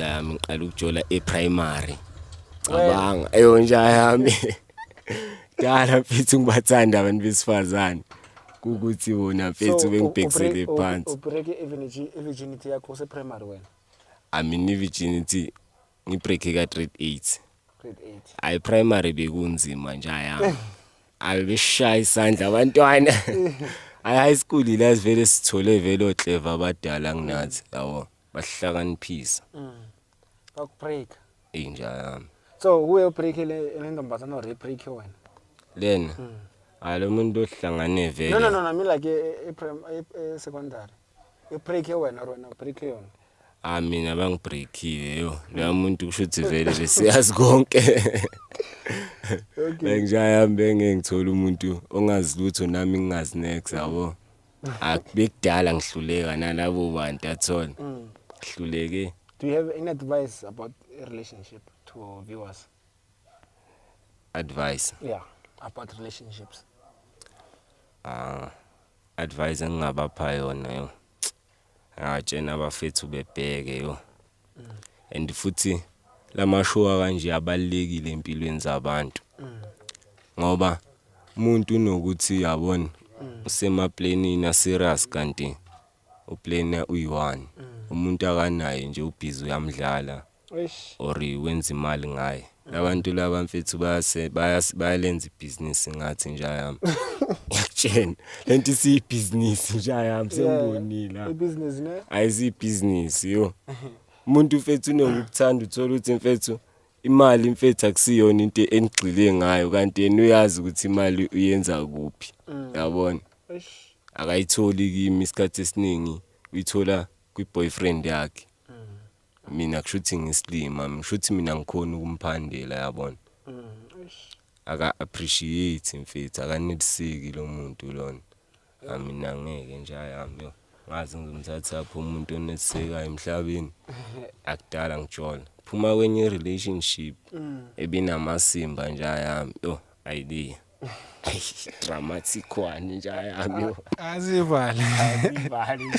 nja yami ngiqala ukujola e-primary cabanga nja yami dala mfethu ngibathanda abantu besifazane ukuthi wona mfethu bengibhekisele phansi break virginity yakho se primary wena amini virginity ngibreak ka grade 8 grade 8 ay primary bekunzima nja yami abeshaya isandla abantwana high school la sivele sithole vele oclever abadala nginathi yabo bahlakaniphisa break nja yami so who break le ntombazana re break wena lena alo muntu ohlangane vele no I mean like e secondary e break wena rona break yona mina bangibreakile yo lo muntu kusho ukuthi vele besiyazi konke nja yami bengengithola umuntu ongazi lutho nami ngingazi next yabo akubekudala ngihluleka nalabo bantu athola hluleke. Do you have any advice about a relationship to viewers? Advice? Yeah, about relationships. Advice engingabapha yona yo. Ngajena abafethu bebheke yo. And futhi lamashowa kanje abalekile empilweni zabantu. Ngoba umuntu unokuthi yabona usemaplanini a serious kanti uplane uyi1. Umuntu akanayo nje ubhizi uyamdlala or wenza imali ngaye. Labantu laba mfethu bayalenza ibusiness ngathi nja yami. Yakutshena lento isi business nja yami sembonile. Ibusiness ne? Ayisi business yo. Umuntu mfethu unokuthanda uthola ukuthi mfethu imali mfethu akusiyona into enigxile ngayo kanti yena uyazi ukuthi imali uyenza kuphi. Yabona? Akayitholi kimi isikhathi esiningi uyithola kwi-boyfriend yakhe. Mina kushuthi ngislima ngishuthi mina ngikhona ukumphandela yabona. Aka appreciate mfethu akaneliseki lo muntu lona. Mina ngeke nje yami yo. Ngazi ngizomthatha lapho umuntu oneseka emhlabeni akudala ngijola. Phuma kwenye relationship ebinamasimba nje yami yo idea. Dramatic one nje yami yo. Azivale. Azivale nje.